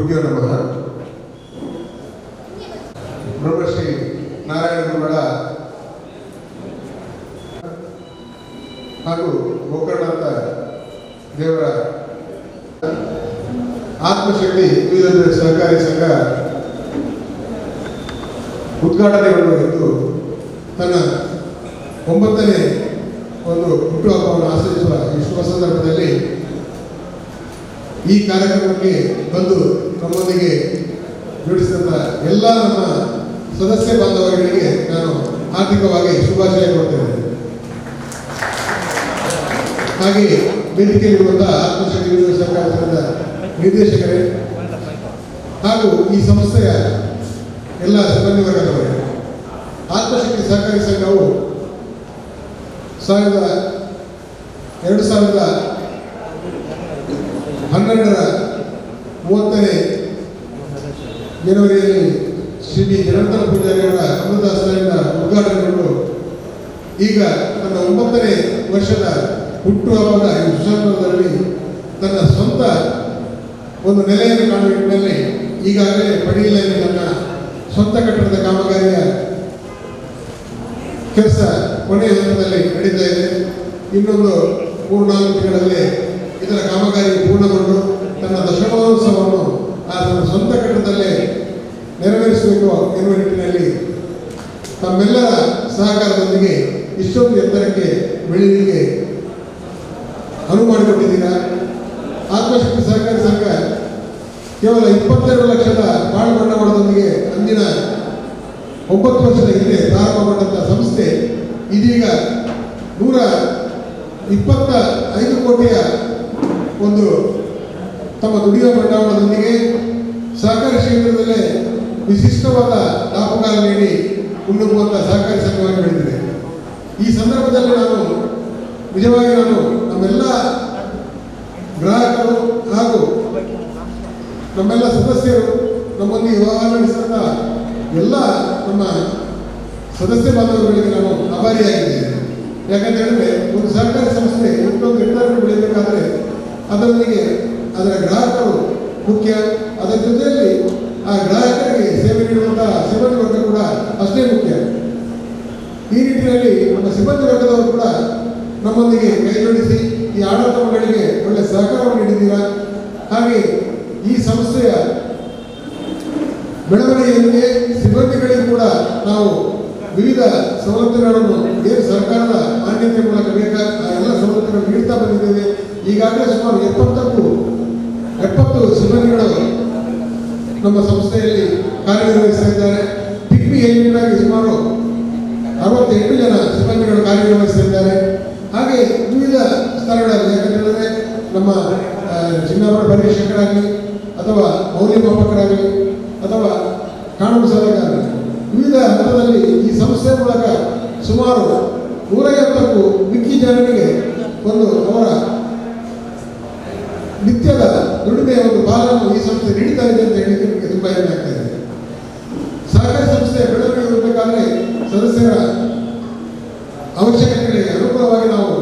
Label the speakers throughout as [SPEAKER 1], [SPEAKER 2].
[SPEAKER 1] ಗುರುಭ್ಯೋ ನಮಃ. ಬ್ರಹ್ಮಶ್ರೀ ನಾರಾಯಣ ಗುರುಗಳ ಹಾಗೂ ಗೋಕರ್ಣನಾಥ ದೇವರ ಆತ್ಮಶಕ್ತಿ ವಿವಿಧ ಸಹಕಾರಿ ಸಂಘ ಉದ್ಘಾಟನೆಗೊಳ್ಳುತ್ತಿದ್ದು ತನ್ನ 9ನೇ ಒಂದು ಹುಟ್ಟುಹಬ್ಬವನ್ನು ಆಚರಿಸುವ ಈ ಶುಭ ಸಂದರ್ಭದಲ್ಲಿ ಈ ಕಾರ್ಯಕ್ರಮಕ್ಕೆ ಬಂದು ನಮ್ಮೊಂದಿಗೆ ಜೋಡಿಸಿದಂಥ ಎಲ್ಲ ನಮ್ಮ ಸದಸ್ಯ ಬಾಂಧವರಿಗೆ ನಾನು ಆರ್ಥಿಕವಾಗಿ ಶುಭಾಶಯ ಕೊಡ್ತೇನೆ. ಹಾಗೆಯೇ ವೇದಿಕೆಯಲ್ಲಿರುವಂತಹ ಆತ್ಮಶಕ್ತಿ ವಿವಿಧ ಸಹಕಾರಿ ಸಂಘದ ನಿರ್ದೇಶಕರೇ ಹಾಗೂ ಈ ಸಂಸ್ಥೆಯ ಎಲ್ಲ ಸಿಬ್ಬಂದಿ ವರ್ಗದವರೇ, ಆತ್ಮಶಕ್ತಿ ಸಹಕಾರಿ ಸಂಘವು 2012ರ 30ನೇ ಜನವರಿಯಲ್ಲಿ ಶ್ರೀ ಜನಾರ್ದನ ಪೂಜಾರಿಯವರ ಅಮೃತಾಸನದಿಂದ ಉದ್ಘಾಟನೆಗೊಂಡು ಈಗ ತನ್ನ 9ನೇ ವರ್ಷದ ಹುಟ್ಟುಹಬ್ಬದ ಈ ಸುಸಂದರ್ಭದಲ್ಲಿ ತನ್ನ ಸ್ವಂತ ಒಂದು ನೆಲೆಯನ್ನು ಕಾಣುವ ನಿಟ್ಟಿನಲ್ಲಿ ಈಗಾಗಲೇ ಪಡಿಯಲ್ಲಿ ತನ್ನ ಸ್ವಂತ ಕಟ್ಟಡದ ಕಾಮಗಾರಿಯ ಕೆಲಸ ಕೊನೆಯ ಹಂತದಲ್ಲಿ ನಡೀತಾ ಇದೆ. ಇನ್ನೊಂದು 3-4 ತಿಂಗಳಲ್ಲಿ ಇದರ ಕಾಮಗಾರಿ ಪೂರ್ಣಗೊಂಡು ತನ್ನ ದಶಮಾನೋತ್ಸವವನ್ನು ತನ್ನ ಸ್ವಂತ ಕಟ್ಟಡದಲ್ಲೇ ನೆರವೇರಿಸಬೇಕು ಎನ್ನುವ ನಿಟ್ಟಿನಲ್ಲಿ ತಮ್ಮೆಲ್ಲರ ಸಹಕಾರದೊಂದಿಗೆ ಇಷ್ಟೊಂದು ಎತ್ತರಕ್ಕೆ ಬೆಳೆಯಲಿಕ್ಕೆ ಅನುವು ಮಾಡಿಕೊಟ್ಟಿದ್ದೀರಾ. ಆತ್ಮಶಕ್ತಿ ಸಹಕಾರಿ ಸಂಘ ಕೇವಲ 22 ಲಕ್ಷದ ಬಾಳು ಬಂಡವಾಳದೊಂದಿಗೆ ಅಂದಿನ 9 ವರ್ಷದ ಹಿಂದೆ ಪ್ರಾರಂಭಗೊಂಡಂಥ ಸಂಸ್ಥೆ ಇದೀಗ 125 ಕೋಟಿಯ ಒಂದು ತಮ್ಮ ದುಡಿಯುವ ಬಂಡವಾಳದೊಂದಿಗೆ ಸಹಕಾರಿ ಕ್ಷೇತ್ರದಲ್ಲೇ ವಿಶಿಷ್ಟವಾದ ಲಾಭಕಾಲ ನೀಡಿ ಮುನ್ನುಗ್ಗುವಂಥ ಸಹಕಾರಿ ಸಂಘವಾಗಿ ಬೆಳೆದಿದೆ. ಈ ಸಂದರ್ಭದಲ್ಲಿ ನಿಜವಾಗಿ ನಮ್ಮೆಲ್ಲ ಗ್ರಾಹಕರು ಹಾಗೂ ನಮ್ಮೆಲ್ಲ ಸದಸ್ಯರು ನಮ್ಮೊಂದಿಗೆ ವ್ಯವಹಾರ ನಡೆಸಿದಂಥ ಎಲ್ಲ ನಮ್ಮ ಸದಸ್ಯ ಬಾಂಧವರುಗಳಿಗೆ ನಾನು ಆಭಾರಿಯಾಗಿದ್ದೇನೆ. ಯಾಕಂತ ಹೇಳಿದ್ರೆ ಒಂದು ಸಹಕಾರಿ ಸಂಸ್ಥೆ ಇಷ್ಟೊಂದು ಎತ್ತರಕ್ಕೆ ಬೆಳೆಯಬೇಕಾದ್ರೆ ಅದರೊಂದಿಗೆ ಅದರ ಗ್ರಾಹಕರು ಮುಖ್ಯ, ಅದರ ಜೊತೆಯಲ್ಲಿ ಆ ಗ್ರಾಹಕರಿಗೆ ಸೇವೆ ನೀಡುವಂತಹ ಸಿಬ್ಬಂದಿ ವರ್ಗ ಕೂಡ ಅಷ್ಟೇ ಮುಖ್ಯ. ಈ ನಿಟ್ಟಿನಲ್ಲಿ ನಮ್ಮ ಸಿಬ್ಬಂದಿ ವರ್ಗದವರು ಕೂಡ ನಮ್ಮೊಂದಿಗೆ ಕೈಜೋಡಿಸಿ ಈ ಆಡಳಿತ ಮಂಡಳಿಗೆ ಒಳ್ಳೆಯ ಸಹಕಾರವನ್ನು ನೀಡಿದ್ದೀರಾ. ಹಾಗೆ ಈ ಸಂಸ್ಥೆಯ ಬೆಳವಣಿಗೆಯಲ್ಲಿ ಸಿಬ್ಬಂದಿಗಳಿಗೂ ಕೂಡ ನಾವು ವಿವಿಧ ಸವಲತ್ತುಗಳನ್ನು ಏನು ಸರ್ಕಾರದ ಮಾನ್ಯತೆ ಮೂಲಕ ಬೇಕಾದ ಎಲ್ಲ ಸವಲತ್ತುಗಳನ್ನು ನೀಡ್ತಾ ಬಂದಿದ್ದೇವೆ. ಈಗಾಗಲೇ ಸುಮಾರು 70 ಸಿಬ್ಬಂದಿಗಳು ನಮ್ಮ ಸಂಸ್ಥೆಯಲ್ಲಿ ಕಾರ್ಯನಿರ್ವಹಿಸ್ತಾ ಇದ್ದಾರೆ. ಪಿಗ್ಮಿ ಏಜೆಂಟಾಗಿ ಸುಮಾರು 68 ಜನ ಸಿಬ್ಬಂದಿಗಳು ಕಾರ್ಯನಿರ್ವಹಿಸ್ತಾ ಇದ್ದಾರೆ. ಹಾಗೆ ವಿವಿಧ ಸ್ಥಳಗಳಲ್ಲಿ ಯಾಕಂತೇಳಿದ್ರೆ ನಮ್ಮ ಚಿನ್ನಾಭರಣ ಪರೀಕ್ಷಕರಾಗಲಿ ಅಥವಾ ಮೌಲ್ಯಮಾಪಕರಾಗಲಿ ಅಥವಾ ಕಾನೂನು ಸಲಹೆಗಾರರು ವಿವಿಧ ಹಂತದಲ್ಲಿ ಈ ಸಂಸ್ಥೆ ಮೂಲಕ ಸುಮಾರು 150ಕ್ಕೂ ಮಿಕ್ಕಿ ಜನರಿಗೆ ಒಂದು ಅವರ ನಿತ್ಯದ ದುಡಿಮೆಯ ಒಂದು ಪಾಲನ್ನು ಈ ಸಂಸ್ಥೆ ನೀಡ್ತಾ ಇದೆ ಅಂತ ಹೇಳಿಕ್ಕೆ ನಿಮಗೆ ತುಂಬ ಹೆಮ್ಮೆ ಆಗ್ತಾ ಇದೆ. ಸಹಕಾರಿ ಸಂಸ್ಥೆಯ ಬೆಳವಣಿಗೆ ಇರಬೇಕಾದ್ರೆ ಸದಸ್ಯರ ಅವಶ್ಯಕತೆಗಳಿಗೆ ಅನುಕೂಲವಾಗಿ ನಾವು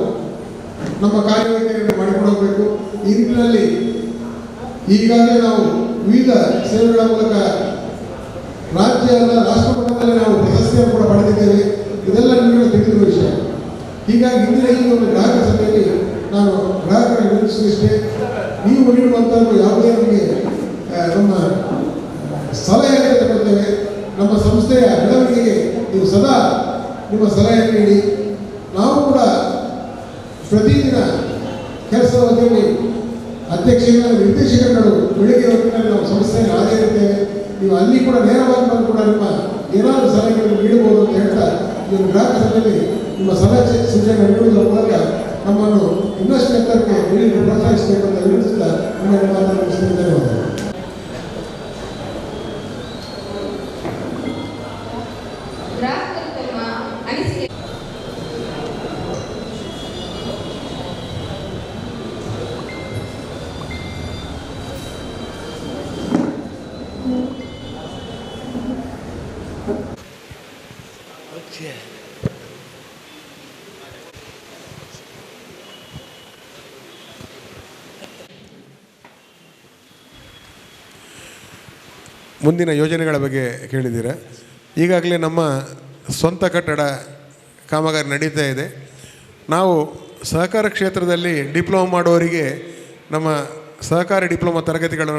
[SPEAKER 1] ನಮ್ಮ ಕಾರ್ಯವೈಖರಿಯನ್ನು ಮಾಡಿಕೊಡಬೇಕು. ಈ ನಿಟ್ಟಿನಲ್ಲಿ ಈಗಾಗಲೇ ನಾವು ವಿವಿಧ ಸೇವೆಗಳ ಮೂಲಕ ರಾಜ್ಯದ ರಾಷ್ಟ್ರ ಮಟ್ಟದಲ್ಲಿ ನಾವು ಪ್ರಶಸ್ತಿಯನ್ನು ಕೂಡ ಪಡೆದಿದ್ದೇವೆ. ಇದೆಲ್ಲ ನಿಮಗೆ ತಿಳಿದಿರುವ ವಿಷಯ. ಹೀಗಾಗಿ ಇಂದಿನ ಈ ಒಂದು ಗ್ರಾಹಕ ಸಭೆಯಲ್ಲಿ ನಾನು ಗ್ರಾಹಕರಿಗೆ ವಿನಂತಿಸುವುದಿಷ್ಟೇ, ನೀವು ನೀಡುವಂಥದ್ದು ಯಾವುದೇ ನಮಗೆ ನಮ್ಮ ಸಲಹೆಯನ್ನು ತಗೊಳ್ತೇವೆ. ನಮ್ಮ ಸಂಸ್ಥೆಯ ಬೆಳವಣಿಗೆಗೆ ನೀವು ಸದಾ ನಿಮ್ಮ ಸಲಹೆ ನೀಡಿ. ನಾವು ಕೂಡ ಪ್ರತಿದಿನ ಕೆಲಸದ ವತಿಯಲ್ಲಿ ಅಧ್ಯಕ್ಷರ ನಿರ್ದೇಶಕರುಗಳು ಬೆಳಿಗ್ಗೆ ಹೊತ್ತಿನಲ್ಲಿ ನಾವು ಸಂಸ್ಥೆಯನ್ನು ಹಾಜರಿರ್ತೇವೆ. ನೀವು ಅಲ್ಲಿ ಕೂಡ ನೇರವಾಗಿ ಬಂದು ಕೂಡ ನಿಮ್ಮ ಏನಾದರೂ ಸಲಹೆಗಳನ್ನು ನೀಡಬಹುದು ಅಂತ ಹೇಳ್ತಾ ನೀವು ಗ್ರಾಹಕ ಸಭೆಯಲ್ಲಿ ನಿಮ್ಮ ಸಲಹೆ ಸೂಚನೆ ನೀಡುವುದರ ಮೂಲಕ ನಮ್ಮನ್ನು ಇನ್ನಷ್ಟು ಎತ್ತರಕ್ಕೆ ಬೆಳೆಯಲು ಪ್ರೋತ್ಸಾಹಿಸಬೇಕು ಅಂತ ವಿನಂತಿಸುತ್ತಾ ನಿಮಗೆ ಮಾತನಾಡುತ್ತೇನೆ. ಧನ್ಯವಾದಗಳು. ಮುಂದಿನ ಯೋಜನೆಗಳ ಬಗ್ಗೆ ಕೇಳಿದ್ದೀರ. ಈಗಾಗಲೇ ನಮ್ಮ ಸ್ವಂತ ಕಟ್ಟಡ ಕಾಮಗಾರಿ ನಡೀತಾ ಇದೆ. ನಾವು ಸಹಕಾರ ಕ್ಷೇತ್ರದಲ್ಲಿ ಡಿಪ್ಲೊಮಾ ಮಾಡುವವರಿಗೆ ನಮ್ಮ ಸಹಕಾರಿ ಡಿಪ್ಲೊಮಾ ತರಗತಿಗಳು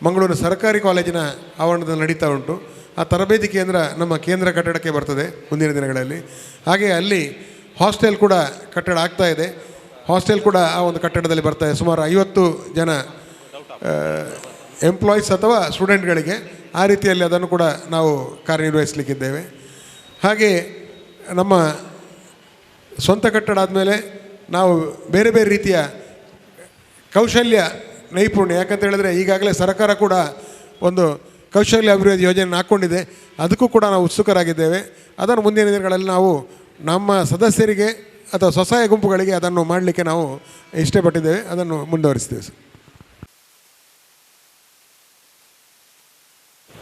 [SPEAKER 1] ಮಂಗಳೂರು ಸರ್ಕಾರಿ ಕಾಲೇಜಿನ ಆವರಣದಲ್ಲಿ ನಡೀತಾ ಉಂಟು. ಆ ತರಬೇತಿ ಕೇಂದ್ರ ನಮ್ಮ ಕೇಂದ್ರ ಕಟ್ಟಡಕ್ಕೆ ಬರ್ತದೆ ಮುಂದಿನ ದಿನಗಳಲ್ಲಿ. ಹಾಗೆ ಅಲ್ಲಿ ಹಾಸ್ಟೆಲ್ ಕೂಡ ಕಟ್ಟಡ ಆಗ್ತಾ ಇದೆ. ಹಾಸ್ಟೆಲ್ ಕೂಡ ಆ ಒಂದು ಕಟ್ಟಡದಲ್ಲಿ ಬರ್ತಾಯಿದೆ. ಸುಮಾರು 50 ಜನ ಎಂಪ್ಲಾಯೀಸ್ ಅಥವಾ ಸ್ಟೂಡೆಂಟ್ಗಳಿಗೆ ಆ ರೀತಿಯಲ್ಲಿ ಅದನ್ನು ಕೂಡ ನಾವು ಕಾರ್ಯನಿರ್ವಹಿಸಲಿಕ್ಕಿದ್ದೇವೆ. ಹಾಗೆ ನಮ್ಮ ಸ್ವಂತ ಕಟ್ಟಡ ಆದಮೇಲೆ ನಾವು ಬೇರೆ ಬೇರೆ ರೀತಿಯ ಕೌಶಲ್ಯ ನೈಪುಣ್ಯ, ಯಾಕಂತ ಹೇಳಿದ್ರೆ ಈಗಾಗಲೇ ಸರ್ಕಾರ ಕೂಡ ಒಂದು ಕೌಶಲ್ಯ ಅಭಿವೃದ್ಧಿ ಯೋಜನೆ ಹಾಕ್ಕೊಂಡಿದೆ. ಅದಕ್ಕೂ ಕೂಡ ನಾವು ಉತ್ಸುಕರಾಗಿದ್ದೇವೆ. ಅದನ್ನು ಮುಂದಿನ ದಿನಗಳಲ್ಲಿ ನಾವು ನಮ್ಮ ಸದಸ್ಯರಿಗೆ ಅಥವಾ ಸ್ವಸಹಾಯ ಗುಂಪುಗಳಿಗೆ ಅದನ್ನು ಮಾಡಲಿಕ್ಕೆ ನಾವು ಇಷ್ಟಪಟ್ಟಿದ್ದೇವೆ. ಅದನ್ನು ಮುಂದುವರಿಸ್ತೇವೆ ಸರ್.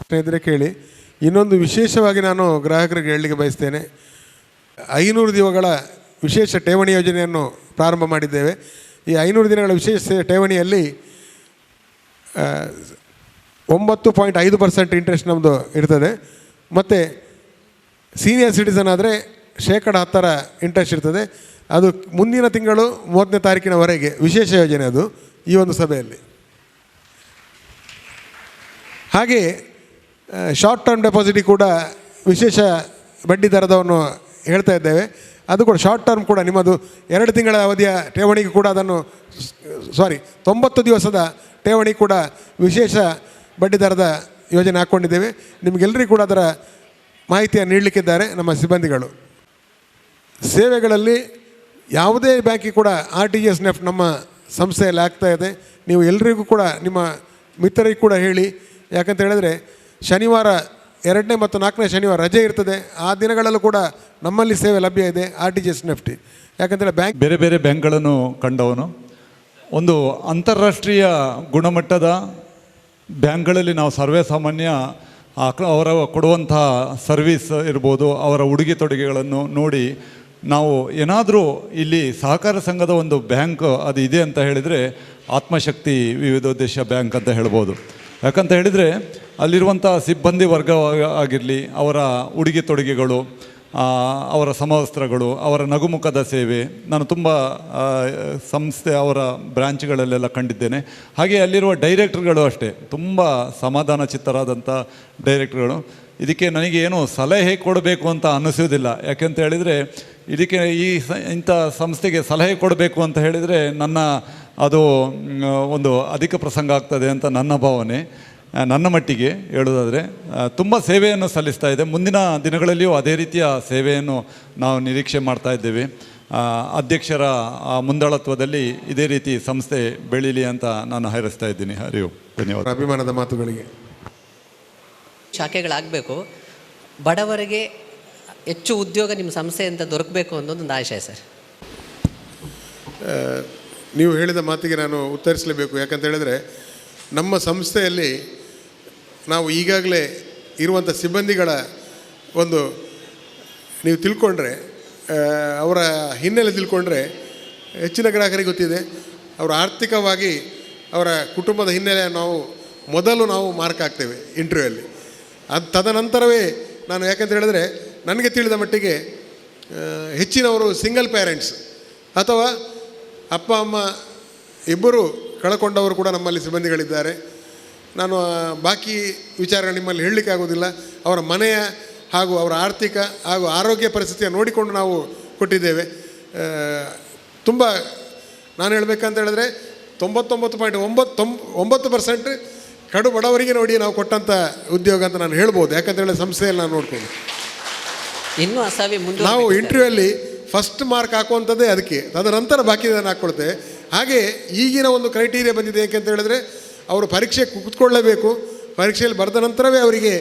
[SPEAKER 1] ಸ್ನೇಹಿತರೆ ಕೇಳಿ, ಇನ್ನೊಂದು ವಿಶೇಷವಾಗಿ ನಾನು ಗ್ರಾಹಕರಿಗೆ ಹೇಳಲಿಕ್ಕೆ ಬಯಸ್ತೇನೆ. 500 ದಿನಗಳ ವಿಶೇಷ ಠೇವಣಿ ಯೋಜನೆಯನ್ನು ಪ್ರಾರಂಭ ಮಾಡಿದ್ದೇವೆ. ಈ 500 ದಿನಗಳ ವಿಶೇಷ ಠೇವಣಿಯಲ್ಲಿ 9.5% ಇಂಟ್ರೆಸ್ಟ್ ನಮ್ಮದು ಇರ್ತದೆ. ಮತ್ತು ಸೀನಿಯರ್ ಸಿಟಿಸನ್ ಆದರೆ 10% ಇಂಟ್ರೆಸ್ಟ್ ಇರ್ತದೆ. ಅದು ಮುಂದಿನ ತಿಂಗಳು 30ನೇ ತಾರೀಕಿನವರೆಗೆ ವಿಶೇಷ ಯೋಜನೆ ಅದು ಈ ಒಂದು ಸಭೆಯಲ್ಲಿ. ಹಾಗೆ ಶಾರ್ಟ್ ಟರ್ಮ್ ಡೆಪಾಸಿಟಿಗೆ ಕೂಡ ವಿಶೇಷ ಬಡ್ಡಿ ದರದವನ್ನು ಹೇಳ್ತಾ ಇದ್ದೇವೆ. ಅದು ಕೂಡ ಶಾರ್ಟ್ ಟರ್ಮ್ ಕೂಡ ನಿಮ್ಮದು 2 ತಿಂಗಳ ಅವಧಿಯ ಠೇವಣಿಗೆ ಕೂಡ ಅದನ್ನು 90 ದಿವಸದ ಠೇವಣಿ ಕೂಡ ವಿಶೇಷ ಬಡ್ಡಿ ದರದ ಯೋಜನೆ ಹಾಕ್ಕೊಂಡಿದ್ದೇವೆ. ನಿಮಗೆಲ್ಲರಿಗೂ ಕೂಡ ಅದರ ಮಾಹಿತಿಯನ್ನು ನೀಡಲಿಕ್ಕಿದ್ದಾರೆ ನಮ್ಮ ಸಿಬ್ಬಂದಿಗಳು. ಸೇವೆಗಳಲ್ಲಿ ಯಾವುದೇ ಬ್ಯಾಂಕಿಗೆ ಕೂಡ RTGS ನೆಫ್ಟ್ ನಮ್ಮ ಸಂಸ್ಥೆಯಲ್ಲಿ ಆಗ್ತಾ ಇದೆ. ನೀವು ಎಲ್ಲರಿಗೂ ಕೂಡ ನಿಮ್ಮ ಮಿತ್ರರಿಗೂ ಕೂಡ ಹೇಳಿ. ಯಾಕಂತ ಹೇಳಿದ್ರೆ ಶನಿವಾರ 2ನೇ ಮತ್ತು 4ನೇ ಶನಿವಾರ ರಜೆ ಇರ್ತದೆ. ಆ ದಿನಗಳಲ್ಲೂ ಕೂಡ ನಮ್ಮಲ್ಲಿ ಸೇವೆ ಲಭ್ಯ ಇದೆ RTGS ನೆಫ್ಟ್. ಯಾಕಂತೇಳಿ ಬ್ಯಾಂಕ್
[SPEAKER 2] ಬೇರೆ ಬೇರೆ ಬ್ಯಾಂಕ್ಗಳನ್ನು ಕಂಡವನು. ಒಂದು ಅಂತಾರಾಷ್ಟ್ರೀಯ ಗುಣಮಟ್ಟದ ಬ್ಯಾಂಕ್ಗಳಲ್ಲಿ ನಾವು ಸರ್ವೇ ಸಾಮಾನ್ಯ ಅವರ ಕೊಡುವಂಥ ಸರ್ವಿಸ್ ಇರ್ಬೋದು, ಅವರ ಉಡುಗೆ ತೊಡುಗೆಗಳನ್ನು ನೋಡಿ ನಾವು ಏನಾದರೂ ಇಲ್ಲಿ ಸಹಕಾರ ಸಂಘದ ಒಂದು ಬ್ಯಾಂಕ್ ಅದು ಇದೆ ಅಂತ ಹೇಳಿದರೆ ಆತ್ಮಶಕ್ತಿ ವಿವಿಧೋದ್ದೇಶ ಬ್ಯಾಂಕ್ ಅಂತ ಹೇಳ್ಬೋದು. ಯಾಕಂತ ಹೇಳಿದರೆ ಅಲ್ಲಿರುವಂಥ ಸಿಬ್ಬಂದಿ ವರ್ಗ ಆಗಿರಲಿ, ಅವರ ಉಡುಗೆ ತೊಡುಗೆಗಳು, ಅವರ ಸಮವಸ್ತ್ರಗಳು, ಅವರ ನಗುಮುಖದ ಸೇವೆ ನಾನು ತುಂಬ ಸಂಸ್ಥೆ ಅವರ ಬ್ರ್ಯಾಂಚ್ಗಳಲ್ಲೆಲ್ಲ ಕಂಡಿದ್ದೇನೆ. ಹಾಗೆ ಅಲ್ಲಿರುವ ಡೈರೆಕ್ಟ್ರುಗಳು ಅಷ್ಟೇ ತುಂಬ ಸಮಾಧಾನ ಚಿತ್ತರಾದಂಥ ಡೈರೆಕ್ಟ್ರುಗಳು. ಇದಕ್ಕೆ ನನಗೆ ಏನು ಸಲಹೆ ಕೊಡಬೇಕು ಅಂತ ಅನ್ನಿಸೋದಿಲ್ಲ. ಯಾಕೆಂತ ಹೇಳಿದರೆ ಇದಕ್ಕೆ ಇಂಥ ಸಂಸ್ಥೆಗೆ ಸಲಹೆ ಕೊಡಬೇಕು ಅಂತ ಹೇಳಿದರೆ ಅದು ಒಂದು ಅಧಿಕ ಪ್ರಸಂಗ ಆಗ್ತದೆ ಅಂತ ನನ್ನ ಭಾವನೆ. ನನ್ನ ಮಟ್ಟಿಗೆ ಹೇಳೋದಾದರೆ ತುಂಬ ಸೇವೆಯನ್ನು ಸಲ್ಲಿಸ್ತಾ ಇದೆ. ಮುಂದಿನ ದಿನಗಳಲ್ಲಿಯೂ ಅದೇ ರೀತಿಯ ಸೇವೆಯನ್ನು ನಾವು ನಿರೀಕ್ಷೆ ಮಾಡ್ತಾ ಇದ್ದೇವೆ. ಅಧ್ಯಕ್ಷರ ಮುಂದಾಳತ್ವದಲ್ಲಿ ಇದೇ ರೀತಿ ಸಂಸ್ಥೆ ಬೆಳೀಲಿ ಅಂತ ನಾನು ಹಾರೈಸ್ತಾ ಇದ್ದೀನಿ. ಹರಿವು ಧನ್ಯವಾದ.
[SPEAKER 1] ಅಭಿಮಾನದ ಮಾತುಗಳಿಗೆ
[SPEAKER 3] ಶಾಖೆಗಳಾಗಬೇಕು, ಬಡವರಿಗೆ ಹೆಚ್ಚು ಉದ್ಯೋಗ ನಿಮ್ಮ ಸಂಸ್ಥೆಯಿಂದ ದೊರಕಬೇಕು ಅನ್ನೋದೊಂದು ಆಶಯ ಸರ್.
[SPEAKER 1] ನೀವು ಹೇಳಿದ ಮಾತಿಗೆ ನಾನು ಉತ್ತರಿಸಲೇಬೇಕು. ಯಾಕಂತ ಹೇಳಿದ್ರೆ ನಮ್ಮ ಸಂಸ್ಥೆಯಲ್ಲಿ ನಾವು ಈಗಾಗಲೇ ಇರುವಂಥ ಸಿಬ್ಬಂದಿಗಳ ಒಂದು ನೀವು ತಿಳ್ಕೊಂಡ್ರೆ, ಅವರ ಹಿನ್ನೆಲೆ ತಿಳ್ಕೊಂಡ್ರೆ ಹೆಚ್ಚಿನ ಗ್ರಾಹಕರಿಗೆ ಗೊತ್ತಿದೆ. ಅವರ ಆರ್ಥಿಕವಾಗಿ ಅವರ ಕುಟುಂಬದ ಹಿನ್ನೆಲೆ ನಾವು ಮಾರ್ಕ್ ಹಾಕ್ತೇವೆ ಇಂಟರ್ವ್ಯೂಯಲ್ಲಿ. ಅದು ತದನಂತರವೇ ನಾನು ಯಾಕಂತ ಹೇಳಿದ್ರೆ ನನಗೆ ತಿಳಿದ ಮಟ್ಟಿಗೆ ಹೆಚ್ಚಿನವರು ಸಿಂಗಲ್ ಪೇರೆಂಟ್ಸ್ ಅಥವಾ ಅಪ್ಪ ಅಮ್ಮ ಇಬ್ಬರು ಕಳ್ಕೊಂಡವರು ಕೂಡ ನಮ್ಮಲ್ಲಿ ಸಿಬ್ಬಂದಿಗಳಿದ್ದಾರೆ. ನಾನು ಬಾಕಿ ವಿಚಾರಗಳು ನಿಮ್ಮಲ್ಲಿ ಹೇಳಲಿಕ್ಕೆ ಆಗೋದಿಲ್ಲ. ಅವರ ಮನೆಯ ಹಾಗೂ ಅವರ ಆರ್ಥಿಕ ಹಾಗೂ ಆರೋಗ್ಯ ಪರಿಸ್ಥಿತಿಯನ್ನು ನೋಡಿಕೊಂಡು ನಾವು ಕೊಟ್ಟಿದ್ದೇವೆ. ತುಂಬ ನಾನು ಹೇಳಬೇಕಂತ ಹೇಳಿದ್ರೆ 99.9% ಕಡು ಬಡವರಿಗೆ ನೋಡಿ ನಾವು ಕೊಟ್ಟಂಥ ಉದ್ಯೋಗ ಅಂತ ನಾನು ಹೇಳ್ಬೋದು. ಯಾಕಂತ ಹೇಳಿದ್ರೆ ಸಂಸ್ಥೆಯಲ್ಲಿ ನಾನು ನೋಡ್ಕೊಂಡು
[SPEAKER 3] ಇನ್ನೂ ಅಸಾವಿ ಮುಂದೆ
[SPEAKER 1] ನಾವು ಇಂಟರ್ವ್ಯೂಯಲ್ಲಿ ಫಸ್ಟ್ ಮಾರ್ಕ್ ಹಾಕುವಂಥದ್ದೇ ಅದಕ್ಕೆ, ತದನಂತರ ಬಾಕಿದನ್ನು ಹಾಕ್ಕೊಳ್ತೇವೆ. ಹಾಗೆ ಈಗಿನ ಒಂದು ಕ್ರೈಟೀರಿಯಾ ಬಂದಿದೆ. ಯಾಕೆಂತ ಹೇಳಿದ್ರೆ ಅವರು ಪರೀಕ್ಷೆ ಕೂತ್ಕೊಳ್ಳೇಬೇಕು. ಪರೀಕ್ಷೆಯಲ್ಲಿ ಬರೆದ ನಂತರವೇ ಅವರಿಗೆ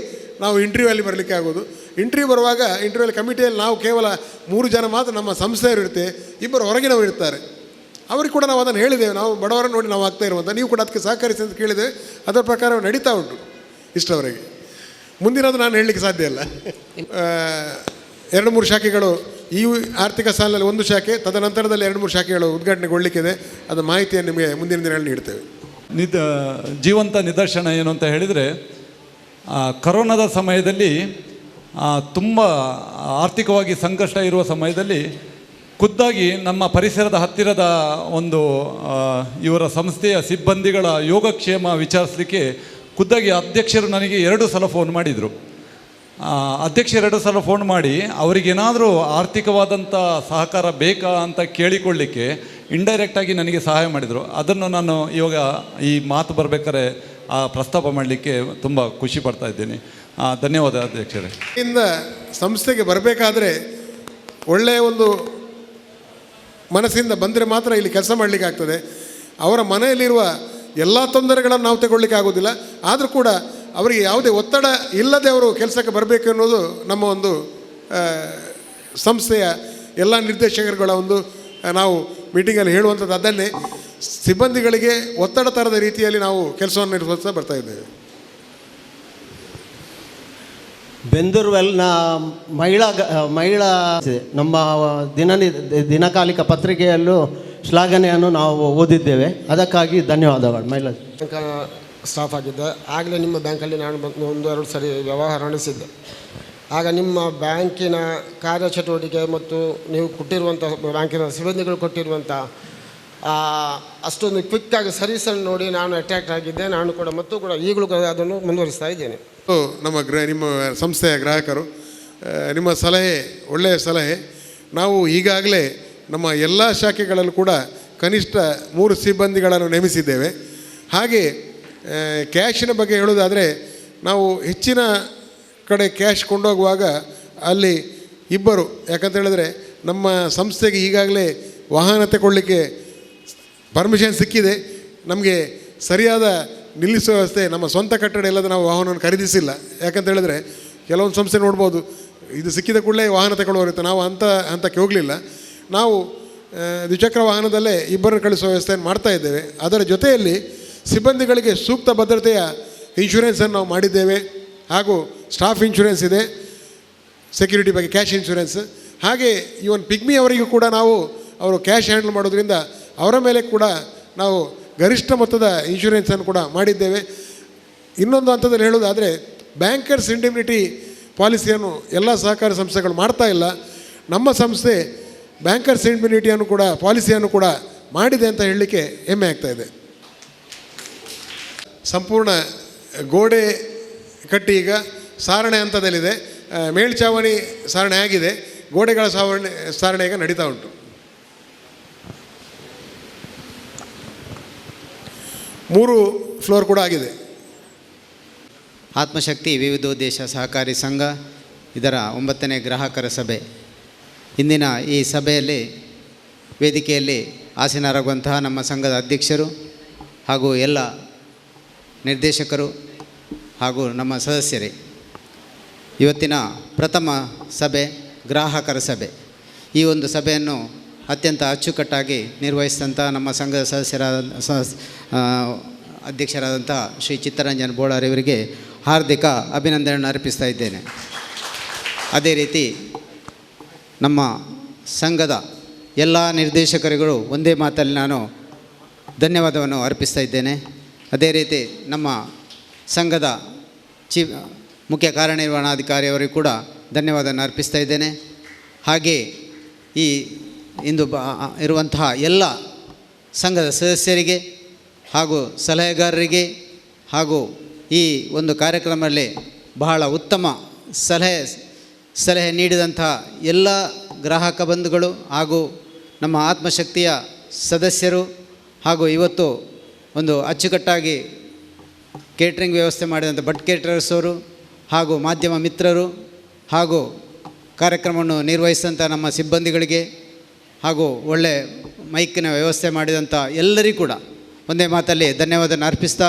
[SPEAKER 1] ನಾವು ಇಂಟರ್ವ್ಯೂಯಲ್ಲಿ ಬರಲಿಕ್ಕೆ ಆಗೋದು. ಇಂಟರ್ವ್ಯೂ ಬರುವಾಗ ಇಂಟರ್ವ್ಯೂಲ್ಲಿ ಕಮಿಟಿಯಲ್ಲಿ ನಾವು ಕೇವಲ 3 ಜನ ಮಾತ್ರ ನಮ್ಮ ಸಂಸ್ಥೆಯವರು ಇರ್ತೇವೆ, 2 ಹೊರಗಿನವರು ಇರ್ತಾರೆ. ಅವ್ರಿಗೆ ಕೂಡ ನಾವು ಅದನ್ನು ಹೇಳಿದ್ದೇವೆ, ನಾವು ಬಡವರನ್ನು ನೋಡಿ ನಾವು ಆಗ್ತಾ ಇರುವಂಥ, ನೀವು ಕೂಡ ಅದಕ್ಕೆ ಸಹಕರಿಸಿ ಅಂತ ಕೇಳಿದ್ದೇವೆ. ಅದರ ಪ್ರಕಾರ ನಡೀತಾ ಉಂಟು ಇಷ್ಟವರೆಗೆ. ಮುಂದಿನದು ನಾನು ಹೇಳಲಿಕ್ಕೆ ಸಾಧ್ಯ ಇಲ್ಲ. 2-3 ಶಾಖೆಗಳು ಈ ಆರ್ಥಿಕ ಸಾಲಿನಲ್ಲಿ 1 ಶಾಖೆ, ತದನಂತರದಲ್ಲಿ 2-3 ಶಾಖೆಗಳು ಉದ್ಘಾಟನೆಗೊಳ್ಳಲಿಕ್ಕಿದೆ. ಅದರ ಮಾಹಿತಿಯನ್ನು ನಿಮಗೆ ಮುಂದಿನ ದಿನಗಳಲ್ಲಿ ನೀಡ್ತೇವೆ.
[SPEAKER 2] ಜೀವಂತ ನಿದರ್ಶನ ಏನು ಅಂತ ಹೇಳಿದರೆ ಕರೋನಾದ ಸಮಯದಲ್ಲಿ ತುಂಬ ಆರ್ಥಿಕವಾಗಿ ಸಂಕಷ್ಟ ಇರುವ ಸಮಯದಲ್ಲಿ ಖುದ್ದಾಗಿ ನಮ್ಮ ಪರಿಸರದ ಹತ್ತಿರದ ಒಂದು ಇವರ ಸಂಸ್ಥೆಯ ಸಿಬ್ಬಂದಿಗಳ ಯೋಗಕ್ಷೇಮ ವಿಚಾರಿಸಲಿಕ್ಕೆ ಖುದ್ದಾಗಿ ಅಧ್ಯಕ್ಷರು ನನಗೆ 2 ಸಲ ಫೋನ್ ಮಾಡಿದರು. ಅಧ್ಯಕ್ಷರು 2 ಸಲ ಫೋನ್ ಮಾಡಿ ಅವರಿಗೇನಾದರೂ ಆರ್ಥಿಕವಾದಂಥ ಸಹಕಾರ ಬೇಕಾ ಅಂತ ಕೇಳಿಕೊಳ್ಳಿಕ್ಕೆ ಇಂಡೈರೆಕ್ಟಾಗಿ ನನಗೆ ಸಹಾಯ ಮಾಡಿದರು. ಅದನ್ನು ನಾನು ಇವಾಗ ಈ ಮಾತು ಬರಬೇಕಾದ್ರೆ ಪ್ರಸ್ತಾಪ ಮಾಡಲಿಕ್ಕೆ ತುಂಬ ಖುಷಿ ಪಡ್ತಾ ಇದ್ದೀನಿ. ಧನ್ಯವಾದ ಅಧ್ಯಕ್ಷರೇ.
[SPEAKER 1] ಇಂದ ಸಂಸ್ಥೆಗೆ ಬರಬೇಕಾದ್ರೆ ಒಳ್ಳೆಯ ಒಂದು ಮನಸ್ಸಿಂದ ಬಂದರೆ ಮಾತ್ರ ಇಲ್ಲಿ ಕೆಲಸ ಮಾಡಲಿಕ್ಕೆ ಆಗ್ತದೆ. ಅವರ ಮನೆಯಲ್ಲಿರುವ ಎಲ್ಲ ತೊಂದರೆಗಳನ್ನು ನಾವು ತಗೊಳ್ಳಿಕ್ಕೆ ಆಗೋದಿಲ್ಲ. ಆದರೂ ಕೂಡ ಅವರಿಗೆ ಯಾವುದೇ ಒತ್ತಡ ಇಲ್ಲದೆ ಅವರು ಕೆಲಸಕ್ಕೆ ಬರಬೇಕು ಅನ್ನೋದು ನಮ್ಮ ಒಂದು ಸಂಸ್ಥೆಯ ಎಲ್ಲ ನಿರ್ದೇಶಕರುಗಳ ಒಂದು ನಾವು ಮೀಟಿಂಗಲ್ಲಿ ಹೇಳುವಂಥದ್ದು. ಅದನ್ನೇ ಸಿಬ್ಬಂದಿಗಳಿಗೆ ಒತ್ತಡ ತರದ ರೀತಿಯಲ್ಲಿ ನಾವು ಕೆಲಸವನ್ನು ನಿರ್ವಹಿಸ್ತಾ ಬರ್ತಾ ಇದ್ದೇವೆ.
[SPEAKER 4] ಬೆಂದೂರ್ವೆಲ್ನ ಮಹಿಳಾ ನಮ್ಮ ದಿನಕಾಲಿಕ ಪತ್ರಿಕೆಯಲ್ಲೂ ಶ್ಲಾಘನೆಯನ್ನು ನಾವು ಓದಿದ್ದೇವೆ. ಅದಕ್ಕಾಗಿ ಧನ್ಯವಾದಗಳು. ಮಹಿಳಾ
[SPEAKER 5] ಸ್ಟಾಫ್ ಆಗಿದ್ದೆ. ಆಗಲೇ ನಿಮ್ಮ ಬ್ಯಾಂಕಲ್ಲಿ ನಾನು 1-2 ಸರಿ ವ್ಯವಹಾರ ನಡೆಸಿದ್ದೆ. ಆಗ ನಿಮ್ಮ ಬ್ಯಾಂಕಿನ ಕಾರ್ಯಚಟುವಟಿಕೆ ಮತ್ತು ನೀವು ಕೊಟ್ಟಿರುವಂಥ ಬ್ಯಾಂಕಿನ ಸಿಬ್ಬಂದಿಗಳು ಕೊಟ್ಟಿರುವಂಥ ಅಷ್ಟೊಂದು ಕ್ವಿಕ್ಕಾಗಿ ಸರ್ವಿಸನ್ನು ನೋಡಿ ನಾನು ಅಟ್ರಾಕ್ಟ್ ಆಗಿದ್ದೆ. ನಾನು ಕೂಡ ಈಗಲೂ ಕೂಡ ಅದನ್ನು ಮುಂದುವರಿಸ್ತಾ ಇದ್ದೇನೆ.
[SPEAKER 1] ನಿಮ್ಮ ಸಂಸ್ಥೆಯ ಗ್ರಾಹಕರು ನಿಮ್ಮ ಸಲಹೆ ಒಳ್ಳೆಯ ಸಲಹೆ. ನಾವು ಈಗಾಗಲೇ ನಮ್ಮ ಎಲ್ಲ ಶಾಖೆಗಳಲ್ಲೂ ಕೂಡ ಕನಿಷ್ಠ 3 ಸಿಬ್ಬಂದಿಗಳನ್ನು ನೇಮಿಸಿದ್ದೇವೆ. ಹಾಗೆ ಕ್ಯಾಶಿನ ಬಗ್ಗೆ ಹೇಳೋದಾದರೆ ನಾವು ಹೆಚ್ಚಿನ ಕಡೆ ಕ್ಯಾಶ್ ಕೊಂಡೋಗುವಾಗ ಅಲ್ಲಿ 2, ಯಾಕಂತ ಹೇಳಿದ್ರೆ ನಮ್ಮ ಸಂಸ್ಥೆಗೆ ಈಗಾಗಲೇ ವಾಹನ ತಗೊಳ್ಳಿಕ್ಕೆ ಪರ್ಮಿಷನ್ ಸಿಕ್ಕಿದೆ. ನಮಗೆ ಸರಿಯಾದ ನಿಲ್ಲಿಸುವ ವ್ಯವಸ್ಥೆ ನಮ್ಮ ಸ್ವಂತ ಕಟ್ಟಡ ಇಲ್ಲದ ನಾವು ವಾಹನವನ್ನು ಖರೀದಿಸಿಲ್ಲ. ಯಾಕಂತ ಹೇಳಿದ್ರೆ ಕೆಲವೊಂದು ಸಂಸ್ಥೆ ನೋಡ್ಬೋದು, ಇದು ಸಿಕ್ಕಿದ ಕೂಡಲೇ ವಾಹನ ತಗೊಳ್ಳೋರಿತ್ತು. ನಾವು ಹಂತಕ್ಕೆ ಹೋಗಲಿಲ್ಲ. ನಾವು ದ್ವಿಚಕ್ರ ವಾಹನದಲ್ಲೇ 2 ಕಳಿಸುವ ವ್ಯವಸ್ಥೆಯನ್ನು ಮಾಡ್ತಾ ಇದ್ದೇವೆ. ಅದರ ಜೊತೆಯಲ್ಲಿ ಸಿಬ್ಬಂದಿಗಳಿಗೆ ಸೂಕ್ತ ಭದ್ರತೆಯ ಇನ್ಶೂರೆನ್ಸನ್ನು ನಾವು ಮಾಡಿದ್ದೇವೆ. ಹಾಗೂ ಸ್ಟಾಫ್ ಇನ್ಶೂರೆನ್ಸ್ ಇದೆ, ಸೆಕ್ಯೂರಿಟಿ ಬಗ್ಗೆ ಕ್ಯಾಶ್ ಇನ್ಶೂರೆನ್ಸ್. ಹಾಗೆ ಇವನ್ ಪಿಗ್ಮಿ ಅವರಿಗೂ ಕೂಡ ನಾವು ಅವರು ಕ್ಯಾಶ್ ಹ್ಯಾಂಡಲ್ ಮಾಡೋದ್ರಿಂದ ಅವರ ಮೇಲೆ ಕೂಡ ನಾವು ಗರಿಷ್ಠ ಮೊತ್ತದ ಇನ್ಶೂರೆನ್ಸನ್ನು ಕೂಡ ಮಾಡಿದ್ದೇವೆ. ಇನ್ನೊಂದು ಹಂತದಲ್ಲಿ ಹೇಳೋದಾದರೆ ಬ್ಯಾಂಕರ್ಸ್ ಇಂಡಿಮ್ನಿಟಿ ಪಾಲಿಸಿಯನ್ನು ಎಲ್ಲ ಸಹಕಾರಿ ಸಂಸ್ಥೆಗಳು ಮಾಡ್ತಾ ಇಲ್ಲ. ನಮ್ಮ ಸಂಸ್ಥೆ ಬ್ಯಾಂಕರ್ಸ್ ಇಂಡಿಮ್ನಿಟಿಯನ್ನು ಕೂಡ ಪಾಲಿಸಿಯನ್ನು ಕೂಡ ಮಾಡಿದೆ ಅಂತ ಹೇಳಲಿಕ್ಕೆ ಹೆಮ್ಮೆ ಆಗ್ತಾ ಇದೆ. ಸಂಪೂರ್ಣ ಗೋಡೆ ಕಟ್ಟಿ ಈಗ ಸಾರಣೆ ಹಂತದಲ್ಲಿದೆ. ಮೇಲ್ಛಾವಣಿ ಸಾರಣೆ ಆಗಿದೆ, ಗೋಡೆಗಳ ಸಾರಣೆ ಈಗ ನಡೀತಾ ಉಂಟು. 3 ಫ್ಲೋರ್ ಕೂಡ ಆಗಿದೆ.
[SPEAKER 6] ಆತ್ಮಶಕ್ತಿ ವಿವಿಧೋದ್ದೇಶ ಸಹಕಾರಿ ಸಂಘ ಇದರ 9ನೇ ಗ್ರಾಹಕರ ಸಭೆ. ಇಂದಿನ ಈ ಸಭೆಯಲ್ಲಿ ವೇದಿಕೆಯಲ್ಲಿ ಆಸೀನರಾಗುವಂತಹ ನಮ್ಮ ಸಂಘದ ಅಧ್ಯಕ್ಷರು ಹಾಗೂ ಎಲ್ಲ ನಿರ್ದೇಶಕರು ಹಾಗೂ ನಮ್ಮ ಸದಸ್ಯರೇ, ಇವತ್ತಿನ ಪ್ರಥಮ ಸಭೆ ಗ್ರಾಹಕರ ಸಭೆ. ಈ ಒಂದು ಸಭೆಯನ್ನು ಅತ್ಯಂತ ಅಚ್ಚುಕಟ್ಟಾಗಿ ನಿರ್ವಹಿಸಿದಂಥ ನಮ್ಮ ಸಂಘದ ಅಧ್ಯಕ್ಷರಾದಂಥ ಶ್ರೀ ಚಿತ್ತರಂಜನ್ ಬೋಳಾರವರಿಗೆ ಹಾರ್ದಿಕ ಅಭಿನಂದನೆಯನ್ನು ಅರ್ಪಿಸ್ತಾ ಇದ್ದೇನೆ. ಅದೇ ರೀತಿ ನಮ್ಮ ಸಂಘದ ಎಲ್ಲ ನಿರ್ದೇಶಕರುಗಳು ಒಂದೇ ಮಾತಲ್ಲಿ ನಾನು ಧನ್ಯವಾದವನ್ನು ಅರ್ಪಿಸ್ತಾ ಇದ್ದೇನೆ. ಅದೇ ರೀತಿ ನಮ್ಮ ಸಂಘದ ಮುಖ್ಯ ಕಾರ್ಯನಿರ್ವಹಣಾಧಿಕಾರಿಯವರಿಗೂ ಕೂಡ ಧನ್ಯವಾದವನ್ನು ಅರ್ಪಿಸ್ತಾ ಇದ್ದೇನೆ. ಹಾಗೆ ಈ ಇಂದು ಇರುವಂತಹ ಎಲ್ಲ ಸಂಘದ ಸದಸ್ಯರಿಗೆ ಹಾಗೂ ಸಲಹೆಗಾರರಿಗೆ ಹಾಗೂ ಈ ಒಂದು ಕಾರ್ಯಕ್ರಮದಲ್ಲಿ ಬಹಳ ಉತ್ತಮ ಸಲಹೆ ನೀಡಿದಂತಹ ಎಲ್ಲ ಗ್ರಾಹಕ ಬಂಧುಗಳು ಹಾಗೂ ನಮ್ಮ ಆತ್ಮಶಕ್ತಿಯ ಸದಸ್ಯರು ಹಾಗೂ ಇವತ್ತು ಒಂದು ಅಚ್ಚುಕಟ್ಟಾಗಿ ಕೇಟ್ರಿಂಗ್ ವ್ಯವಸ್ಥೆ ಮಾಡಿದಂಥ ಭಟ್ ಕೇಟರರ್ಸ್ ಅವರು ಹಾಗೂ ಮಾಧ್ಯಮ ಮಿತ್ರರು ಹಾಗೂ ಕಾರ್ಯಕ್ರಮವನ್ನು ನಿರ್ವಹಿಸಿದಂಥ ನಮ್ಮ ಸಿಬ್ಬಂದಿಗಳಿಗೆ ಹಾಗೂ ಒಳ್ಳೆ ಮೈಕಿನ ವ್ಯವಸ್ಥೆ ಮಾಡಿದಂಥ ಎಲ್ಲರಿಗೂ ಕೂಡ ಒಂದೇ ಮಾತಲ್ಲಿ ಧನ್ಯವಾದವನ್ನು ಅರ್ಪಿಸ್ತಾ